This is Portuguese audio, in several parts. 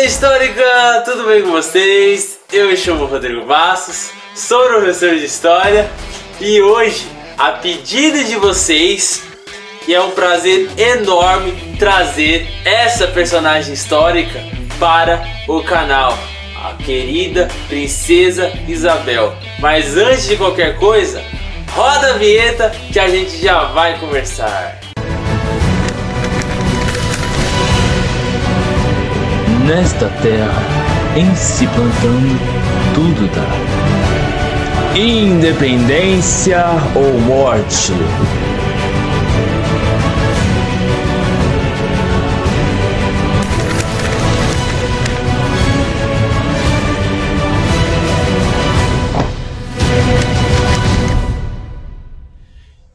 Histórica, tudo bem com vocês? Eu me chamo Rodrigo Bastos, sou professor de História e hoje, a pedido de vocês, e é um prazer enorme trazer essa personagem histórica para o canal, a querida Princesa Isabel. Mas antes de qualquer coisa, roda a vinheta que a gente já vai conversar. Nesta terra, em se plantando, tudo dá. Independência ou morte?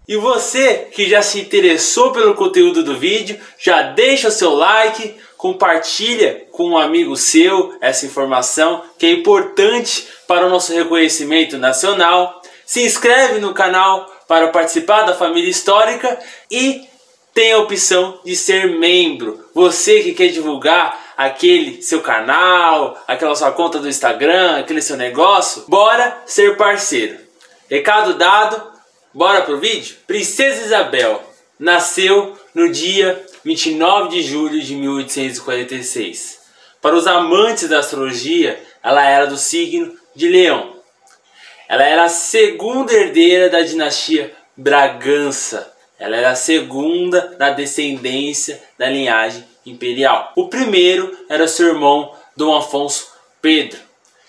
E você que já se interessou pelo conteúdo do vídeo, já deixa o seu like, compartilha com um amigo seu essa informação que é importante para o nosso reconhecimento nacional. Se inscreve no canal para participar da família histórica e tem a opção de ser membro. Você que quer divulgar aquele seu canal, aquela sua conta do Instagram, aquele seu negócio, bora ser parceiro. Recado dado, bora pro vídeo? Princesa Isabel nasceu no dia 29 de julho de 1846. Para os amantes da astrologia, ela era do signo de Leão. Ela era a segunda herdeira da dinastia Bragança. Ela era a segunda na descendência da linhagem imperial. O primeiro era seu irmão Dom Afonso Pedro,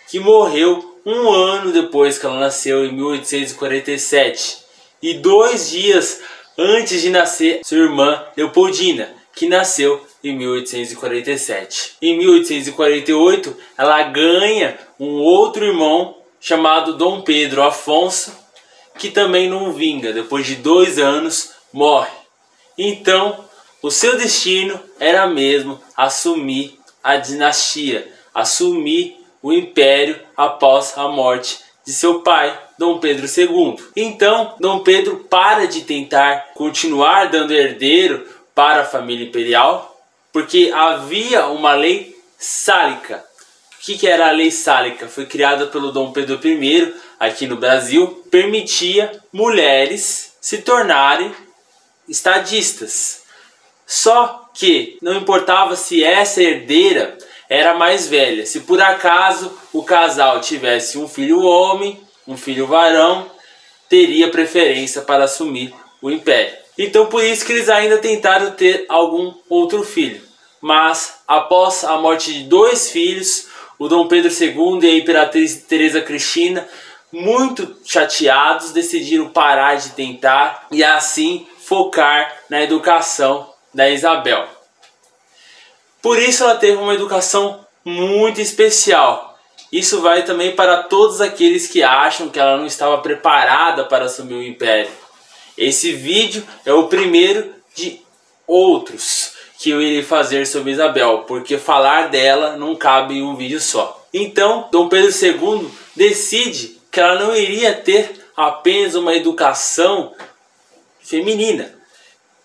que morreu um ano depois que ela nasceu, em 1847. E 2 dias antes de nascer sua irmã Leopoldina, que nasceu em 1847. Em 1848, ela ganha um outro irmão chamado Dom Pedro Afonso, que também não vinga, depois de 2 anos morre. Então, o seu destino era mesmo assumir a dinastia, assumir o império após a morte de seu pai, Dom Pedro II. Então, Dom Pedro para de tentar continuar dando herdeiro para a família imperial, porque havia uma lei sálica. O que era a lei sálica? Foi criada pelo Dom Pedro I aqui no Brasil, permitia mulheres se tornarem estadistas. Só que não importava se essa herdeira era mais velha. Se por acaso o casal tivesse um filho homem, um filho varão, teria preferência para assumir o império. Então por isso que eles ainda tentaram ter algum outro filho. Mas após a morte de 2 filhos, o Dom Pedro II e a Imperatriz Teresa Cristina, muito chateados, decidiram parar de tentar e assim focar na educação da Isabel. Por isso ela teve uma educação muito especial. Isso vai também para todos aqueles que acham que ela não estava preparada para assumir o império. Esse vídeo é o primeiro de outros que eu irei fazer sobre Isabel, porque falar dela não cabe em um vídeo só. Então, Dom Pedro II decide que ela não iria ter apenas uma educação feminina.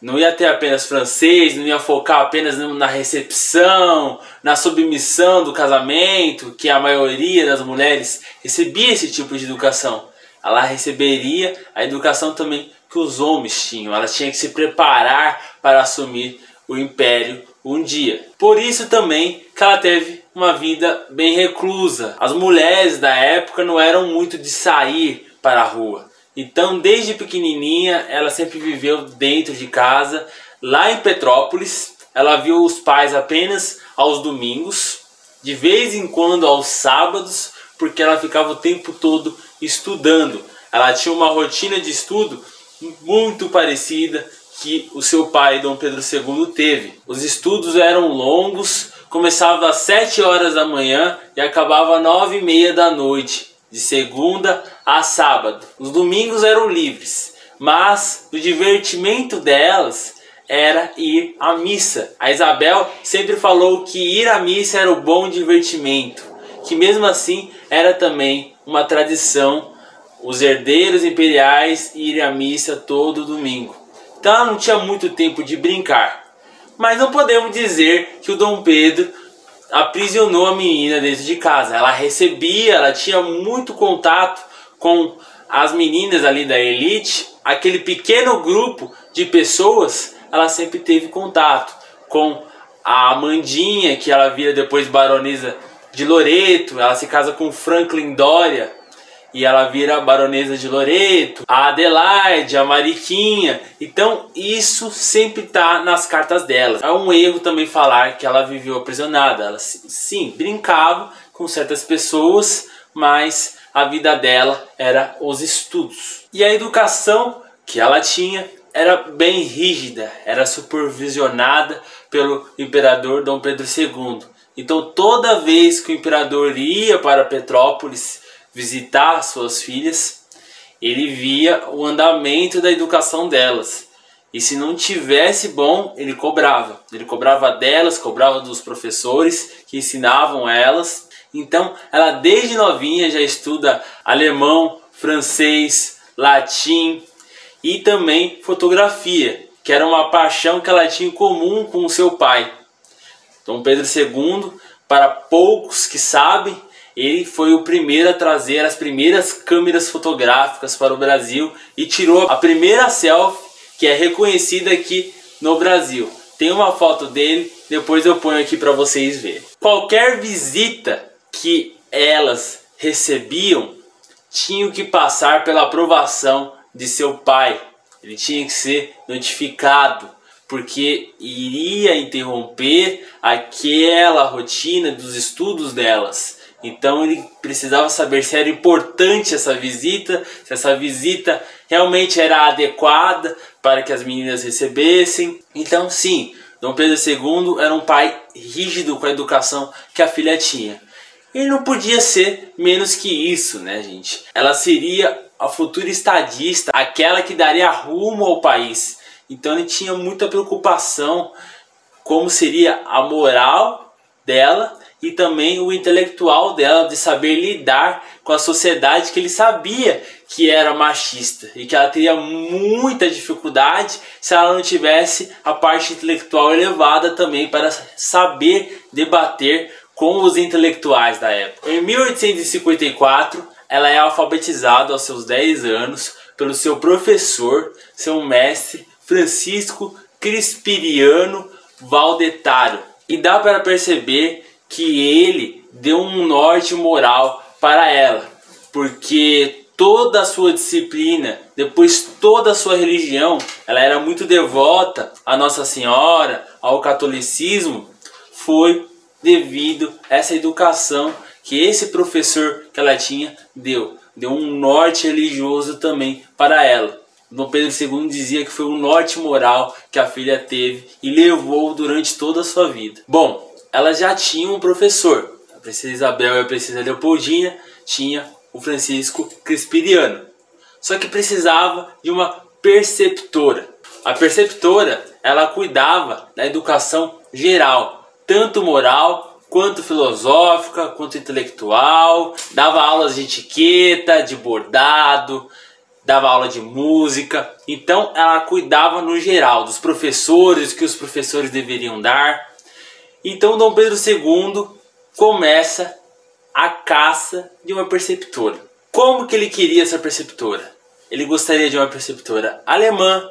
Não ia ter apenas francês, não ia focar apenas na recepção, na submissão do casamento, que a maioria das mulheres recebia esse tipo de educação. Ela receberia a educação também que os homens tinham. Ela tinha que se preparar para assumir o império um dia. Por isso também que ela teve uma vida bem reclusa. As mulheres da época não eram muito de sair para a rua. Então, desde pequenininha, ela sempre viveu dentro de casa. Lá em Petrópolis, ela viu os pais apenas aos domingos, de vez em quando aos sábados, porque ela ficava o tempo todo estudando. Ela tinha uma rotina de estudo muito parecida que o seu pai, Dom Pedro II, teve. Os estudos eram longos, começava às 7 horas da manhã e acabava às 9h30 da noite. De segunda a sábado. Os domingos eram livres, mas o divertimento delas era ir à missa. A Isabel sempre falou que ir à missa era o bom divertimento, que mesmo assim era também uma tradição os herdeiros imperiais irem à missa todo domingo. Então ela não tinha muito tempo de brincar. Mas não podemos dizer que o Dom Pedro aprisionou a menina dentro de casa. Ela recebia, ela tinha muito contato com as meninas ali da elite. Aquele pequeno grupo de pessoas, ela sempre teve contato com a Amandinha, que ela vira depois baronesa de Loreto. Ela se casa com Franklin Doria e ela vira baronesa de Loreto. A Adelaide, a Mariquinha. Então isso sempre tá nas cartas dela. É um erro também falar que ela viveu aprisionada. Ela sim brincava com certas pessoas, mas a vida dela era os estudos. E a educação que ela tinha era bem rígida, era supervisionada pelo imperador Dom Pedro II. Então toda vez que o imperador ia para Petrópolis visitar suas filhas, ele via o andamento da educação delas. E se não tivesse bom, ele cobrava. Ele cobrava delas, cobrava dos professores que ensinavam elas. Então ela desde novinha já estuda alemão, francês, latim e também fotografia, que era uma paixão que ela tinha em comum com o seu pai. Dom Pedro II, para poucos que sabem, ele foi o primeiro a trazer as primeiras câmeras fotográficas para o Brasil e tirou a primeira selfie que é reconhecida aqui no Brasil. Tem uma foto dele, depois eu ponho aqui para vocês verem. Qualquer visita que elas recebiam tinham que passar pela aprovação de seu pai. Ele tinha que ser notificado, porque iria interromper aquela rotina dos estudos delas. Então ele precisava saber se era importante essa visita, se essa visita realmente era adequada para que as meninas recebessem. Então sim, Dom Pedro II era um pai rígido com a educação que a filha tinha. Ele não podia ser menos que isso, né, gente? Ela seria a futura estadista, aquela que daria rumo ao país. Então ele tinha muita preocupação como seria a moral dela e também o intelectual dela, de saber lidar com a sociedade que ele sabia que era machista e que ela teria muita dificuldade se ela não tivesse a parte intelectual elevada também para saber debater com os intelectuais da época. Em 1854, ela é alfabetizada aos seus 10 anos pelo seu professor, seu mestre Francisco Crispiniano Valdetário. E dá para perceber que ele deu um norte moral para ela, porque toda a sua disciplina, depois toda a sua religião, ela era muito devota a Nossa Senhora, ao catolicismo, foi devido a essa educação que esse professor que ela tinha deu um norte religioso também para ela. Dom Pedro II dizia que foi um norte moral que a filha teve e levou durante toda a sua vida. Bom, ela já tinha um professor. A princesa Isabel e a princesa Leopoldina tinha o Francisco Crispiniano. Só que precisava de uma preceptora. A preceptora, ela cuidava da educação geral, tanto moral quanto filosófica, quanto intelectual. Dava aulas de etiqueta, de bordado, dava aula de música. Então ela cuidava no geral dos professores, que os professores deveriam dar. Então Dom Pedro II começa a caça de uma preceptora. Como que ele queria essa preceptora? Ele gostaria de uma preceptora alemã,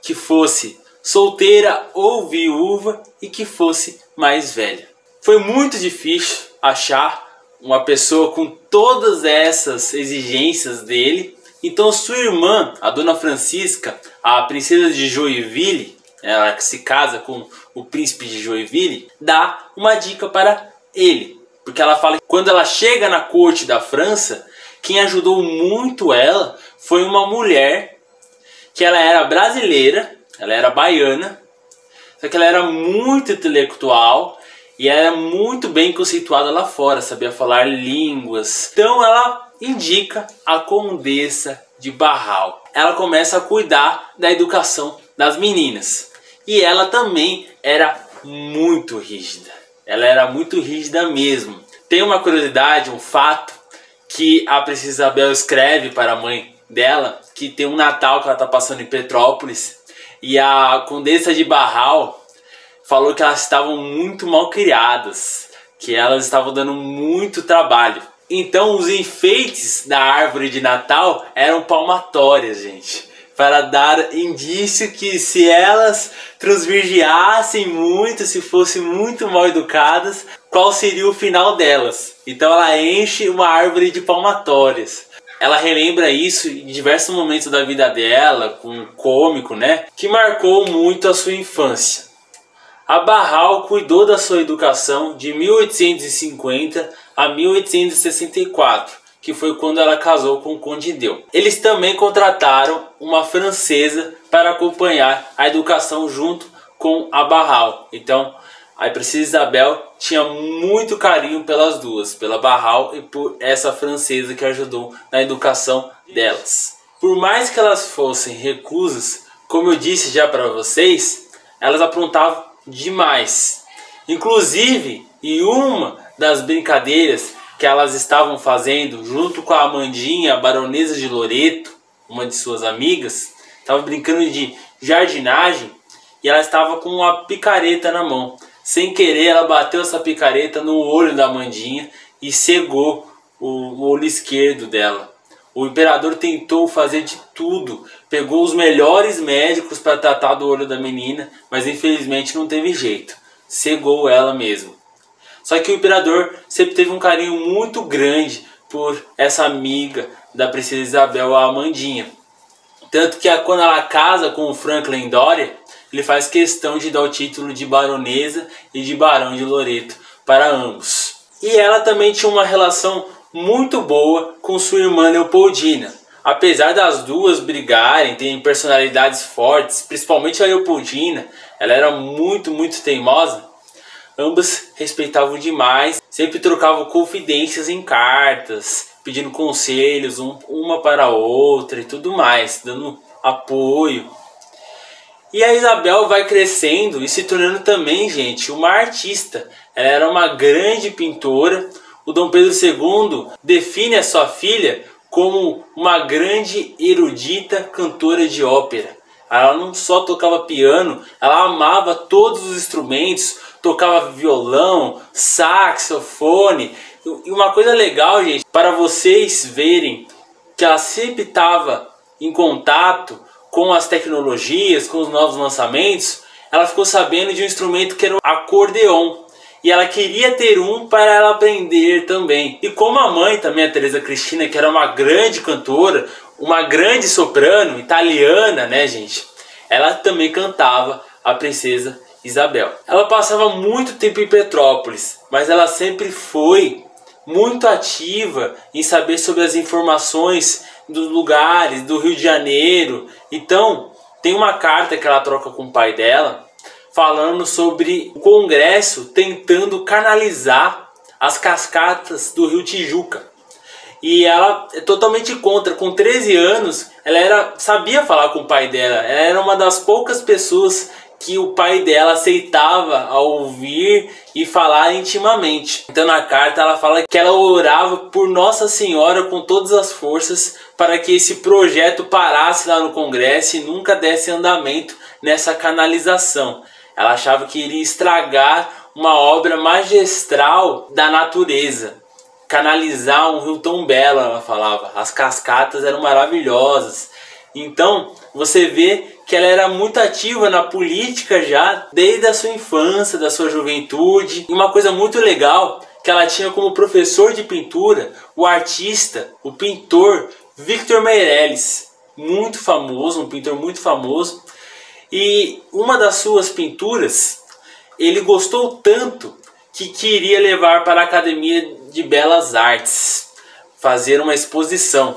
que fosse solteira ou viúva e que fosse mais velha. Foi muito difícil achar uma pessoa com todas essas exigências dele. Então sua irmã, a Dona Francisca, a princesa de Joinville, ela que se casa com o príncipe de Joinville, dá uma dica para ele. Porque ela fala que quando ela chega na corte da França, quem ajudou muito ela foi uma mulher que ela era brasileira, ela era baiana, só que ela era muito intelectual e era muito bem conceituada lá fora, sabia falar línguas. Então ela indica a Condessa de Barral. Ela começa a cuidar da educação das meninas. E ela também era muito rígida. Ela era muito rígida mesmo. Tem uma curiosidade, um fato, que a princesa Isabel escreve para a mãe dela, que tem um Natal que ela está passando em Petrópolis, e a Condessa de Barral falou que elas estavam muito mal criadas, que elas estavam dando muito trabalho. Então os enfeites da árvore de Natal eram palmatórias, gente, para dar indício que se elas transvirgiassem muito, se fossem muito mal educadas, qual seria o final delas. Então ela enche uma árvore de palmatórias. Ela relembra isso em diversos momentos da vida dela, com um cômico, né, que marcou muito a sua infância. A Barral cuidou da sua educação de 1850 a 1864, que foi quando ela casou com o Conde Deu. Eles também contrataram uma francesa para acompanhar a educação junto com a Barral. Então, a Princesa Isabel tinha muito carinho pelas duas, pela Barral e por essa francesa que ajudou na educação delas. Por mais que elas fossem reclusas, como eu disse já para vocês, elas aprontavam demais. Inclusive, em uma das brincadeiras que elas estavam fazendo junto com a Amandinha, a baronesa de Loreto, uma de suas amigas, estava brincando de jardinagem e ela estava com uma picareta na mão. Sem querer, ela bateu essa picareta no olho da Amandinha e cegou o olho esquerdo dela. O imperador tentou fazer de tudo, pegou os melhores médicos para tratar do olho da menina, mas infelizmente não teve jeito, cegou ela mesmo. Só que o imperador sempre teve um carinho muito grande por essa amiga da Princesa Isabel, a Amandinha. Tanto que quando ela casa com o Franklin Doria, ele faz questão de dar o título de baronesa e de barão de Loreto para ambos. E ela também tinha uma relação muito boa com sua irmã Leopoldina. Apesar das duas brigarem, terem personalidades fortes, principalmente a Leopoldina, ela era muito teimosa, ambas respeitavam demais, sempre trocavam confidências em cartas, pedindo conselhos uma para a outra e tudo mais, dando apoio. E a Isabel vai crescendo e se tornando também, gente, uma artista. Ela era uma grande pintora. O Dom Pedro II define a sua filha como uma grande erudita cantora de ópera. Ela não só tocava piano, ela amava todos os instrumentos, tocava violão, saxofone. E uma coisa legal, gente, para vocês verem que ela sempre estava em contato com as tecnologias, com os novos lançamentos, ela ficou sabendo de um instrumento que era o acordeon. E ela queria ter um para ela aprender também. E como a mãe também, a Teresa Cristina, que era uma grande cantora, uma grande soprano italiana, né, gente? Ela também cantava a Princesa Isabel. Ela passava muito tempo em Petrópolis, mas ela sempre foi muito ativa em saber sobre as informações dos lugares, do Rio de Janeiro. Então, tem uma carta que ela troca com o pai dela, falando sobre o Congresso tentando canalizar as cascatas do Rio Tijuca. E ela é totalmente contra. Com 13 anos, ela sabia falar com o pai dela. Ela era uma das poucas pessoas que o pai dela aceitava a ouvir e falar intimamente. Então na carta ela fala que ela orava por Nossa Senhora com todas as forças para que esse projeto parasse lá no Congresso e nunca desse andamento nessa canalização. Ela achava que iria estragar uma obra magistral da natureza. Canalizar um rio tão belo, ela falava. As cascatas eram maravilhosas. Então você vê que ela era muito ativa na política já desde a sua infância, da sua juventude. E uma coisa muito legal, que ela tinha como professor de pintura o artista, o pintor Victor Meirelles, muito famoso, um pintor muito famoso. E uma das suas pinturas, ele gostou tanto que queria levar para a Academia de Belas Artes, fazer uma exposição.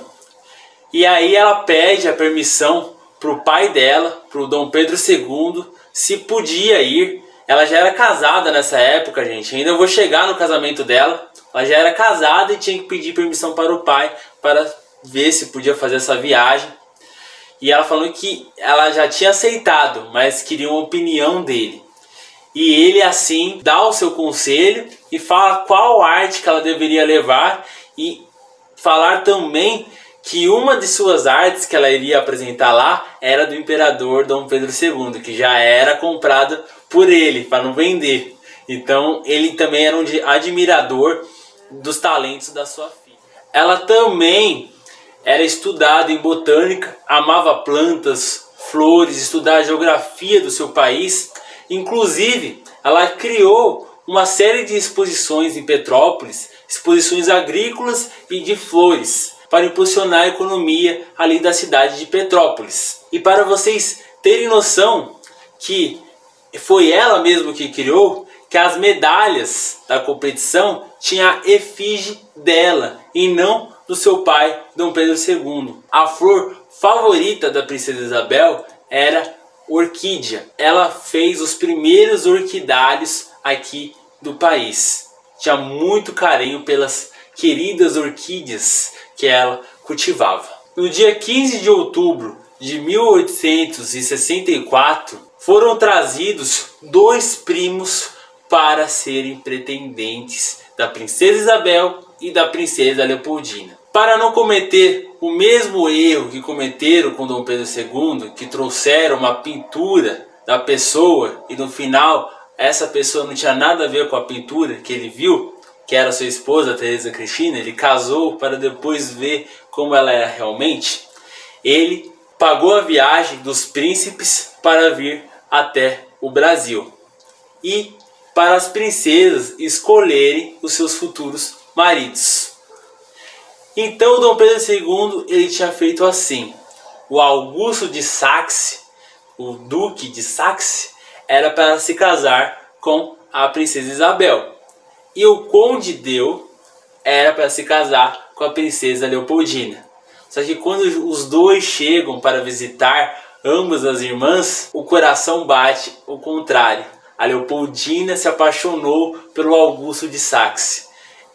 E aí ela pede a permissão para o pai dela, para o Dom Pedro II, se podia ir. Ela já era casada nessa época, gente. Ainda vou chegar no casamento dela. Ela já era casada e tinha que pedir permissão para o pai para ver se podia fazer essa viagem. E ela falou que ela já tinha aceitado, mas queria uma opinião dele. E ele assim dá o seu conselho e fala qual arte que ela deveria levar e falar também que uma de suas artes que ela iria apresentar lá era do imperador Dom Pedro II, que já era comprada por ele, para não vender. Então ele também era um admirador dos talentos da sua filha. Ela também era estudada em botânica, amava plantas, flores, estudar a geografia do seu país. Inclusive, ela criou uma série de exposições em Petrópolis, exposições agrícolas e de flores, para impulsionar a economia ali da cidade de Petrópolis. E para vocês terem noção que foi ela mesma que criou, que as medalhas da competição tinham a efígie dela e não do seu pai, Dom Pedro II. A flor favorita da princesa Isabel era orquídea. Ela fez os primeiros orquidários aqui do país. Tinha muito carinho pelas queridas orquídeas que ela cultivava. No dia 15 de outubro de 1864, foram trazidos 2 primos para serem pretendentes da princesa Isabel e da princesa Leopoldina. Para não cometer o mesmo erro que cometeram com Dom Pedro II, que trouxeram uma pintura da pessoa e no final essa pessoa não tinha nada a ver com a pintura que ele viu, que era sua esposa Teresa Cristina, ele casou para depois ver como ela era realmente. Ele pagou a viagem dos príncipes para vir até o Brasil e para as princesas escolherem os seus futuros maridos. Então Dom Pedro II ele tinha feito assim: o Augusto de Saxe, o Duque de Saxe, era para se casar com a princesa Isabel, e o Conde Deu era para se casar com a princesa Leopoldina. Só que quando os dois chegam para visitar ambas as irmãs, o coração bate o contrário. A Leopoldina se apaixonou pelo Augusto de Saxe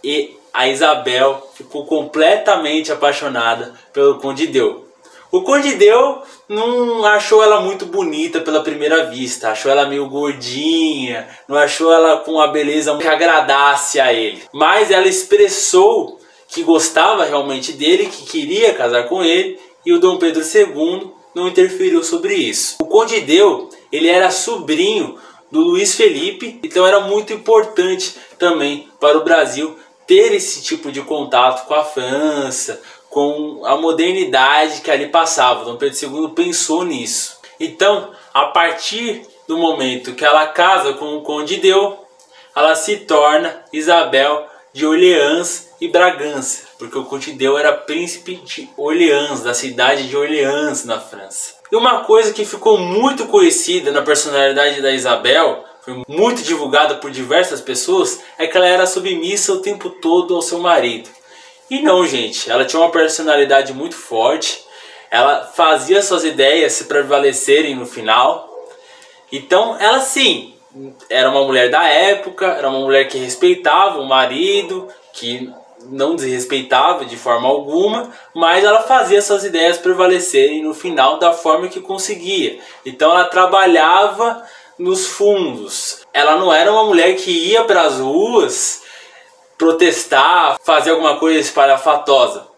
e a Isabel ficou completamente apaixonada pelo Conde Deu. O Conde Deu não achou ela muito bonita pela primeira vista, achou ela meio gordinha, não achou ela com uma beleza que agradasse a ele. Mas ela expressou que gostava realmente dele, que queria casar com ele, e o Dom Pedro II não interferiu sobre isso. O Conde Deu, ele era sobrinho do Luiz Felipe, então era muito importante também para o Brasil ter esse tipo de contato com a França, com a modernidade que ali passava. Dom Pedro II pensou nisso. Então, a partir do momento que ela casa com o Conde Deu, ela se torna Isabel de Orleans e Bragança, porque o Conde Deu era príncipe de Orleans, da cidade de Orleans, na França. E uma coisa que ficou muito conhecida na personalidade da Isabel, foi muito divulgada por diversas pessoas, é que ela era submissa o tempo todo ao seu marido. E não, gente, ela tinha uma personalidade muito forte, ela fazia suas ideias se prevalecerem no final. Então ela sim, era uma mulher da época, era uma mulher que respeitava o marido, que não desrespeitava de forma alguma, mas ela fazia suas ideias prevalecerem no final da forma que conseguia. Então ela trabalhava nos fundos, ela não era uma mulher que ia para as ruas protestar, fazer alguma coisa espalhafatosa,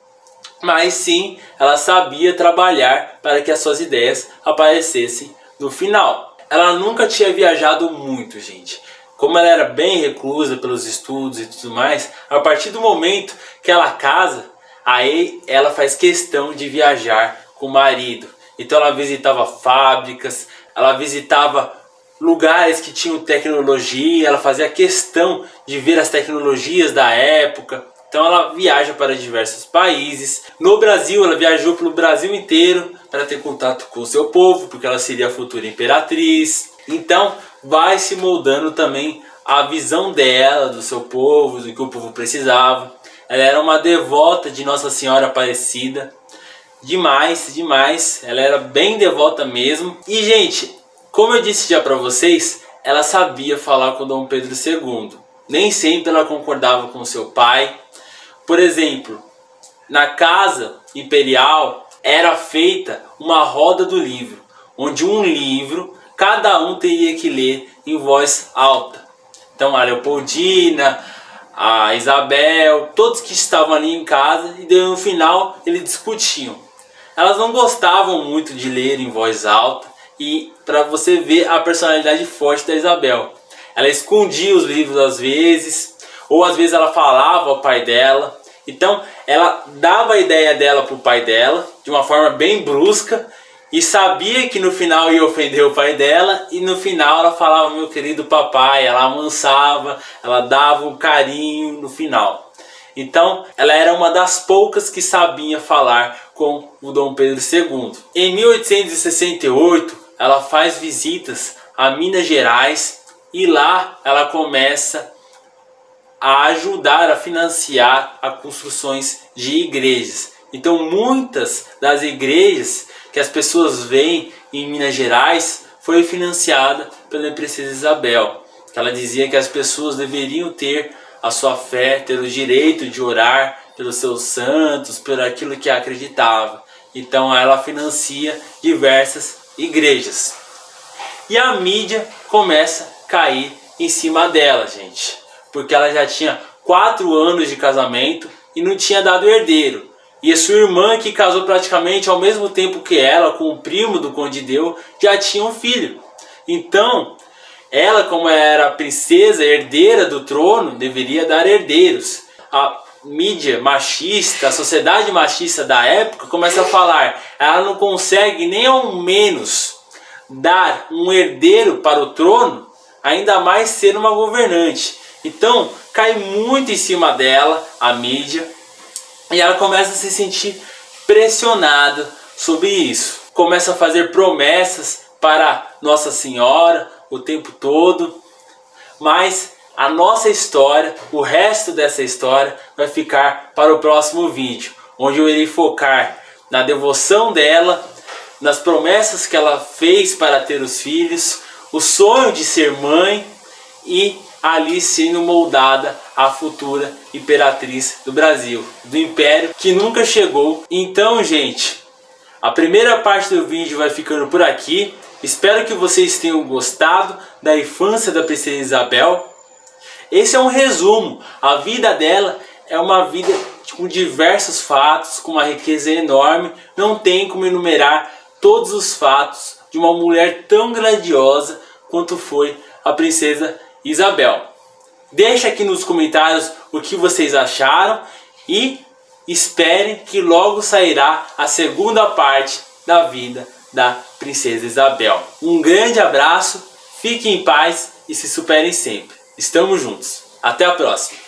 mas sim ela sabia trabalhar para que as suas ideias aparecessem no final. Ela nunca tinha viajado muito, gente. Como ela era bem reclusa pelos estudos e tudo mais, a partir do momento que ela casa, aí ela faz questão de viajar com o marido. Então ela visitava fábricas, ela visitava lugares que tinham tecnologia, ela fazia questão de ver as tecnologias da época. Então ela viaja para diversos países. No Brasil, ela viajou pelo Brasil inteiro para ter contato com o seu povo, porque ela seria a futura imperatriz. Então vai se moldando também a visão dela, do seu povo, do que o povo precisava. Ela era uma devota de Nossa Senhora Aparecida. Demais, demais. Ela era bem devota mesmo. E, gente, como eu disse já para vocês, ela sabia falar com Dom Pedro II. Nem sempre ela concordava com seu pai. Por exemplo, na casa imperial era feita uma roda do livro, onde um livro cada um teria que ler em voz alta. Então a Leopoldina, a Isabel, todos que estavam ali em casa, e no final eles discutiam. Elas não gostavam muito de ler em voz alta. E para você ver a personalidade forte da Isabel, ela escondia os livros às vezes, ou às vezes ela falava ao pai dela. Então ela dava a ideia dela para o pai dela de uma forma bem brusca e sabia que no final ia ofender o pai dela, e no final ela falava meu querido papai, ela amansava, ela dava um carinho no final. Então ela era uma das poucas que sabia falar com o Dom Pedro II. Em 1868 ela faz visitas a Minas Gerais e lá ela começa a ajudar a financiar as construções de igrejas. Então muitas das igrejas que as pessoas veem em Minas Gerais foi financiada pela Princesa Isabel. Ela dizia que as pessoas deveriam ter a sua fé, ter o direito de orar pelos seus santos, por aquilo que acreditava. Então ela financia diversas igrejas. E a mídia começa a cair em cima dela, gente. Porque ela já tinha 4 anos de casamento e não tinha dado herdeiro. E a sua irmã, que casou praticamente ao mesmo tempo que ela, com o primo do Conde Deu, já tinha um filho. Então, ela, como era a princesa herdeira do trono, deveria dar herdeiros. A mídia machista, a sociedade machista da época começa a falar, ela não consegue nem ao menos dar um herdeiro para o trono, ainda mais ser uma governante. Então cai muito em cima dela a mídia e ela começa a se sentir pressionada sobre isso. Começa a fazer promessas para Nossa Senhora o tempo todo, mas a nossa história, o resto dessa história vai ficar para o próximo vídeo, onde eu irei focar na devoção dela, nas promessas que ela fez para ter os filhos, o sonho de ser mãe e ali sendo moldada a futura imperatriz do Brasil, do império que nunca chegou. Então, gente, a primeira parte do vídeo vai ficando por aqui. Espero que vocês tenham gostado da infância da Princesa Isabel. Esse é um resumo. A vida dela é uma vida com diversos fatos, com uma riqueza enorme. Não tem como enumerar todos os fatos de uma mulher tão grandiosa quanto foi a Princesa Isabel. Deixa aqui nos comentários o que vocês acharam e esperem que logo sairá a segunda parte da vida da Princesa Isabel. Um grande abraço, fiquem em paz e se superem sempre. Estamos juntos. Até a próxima.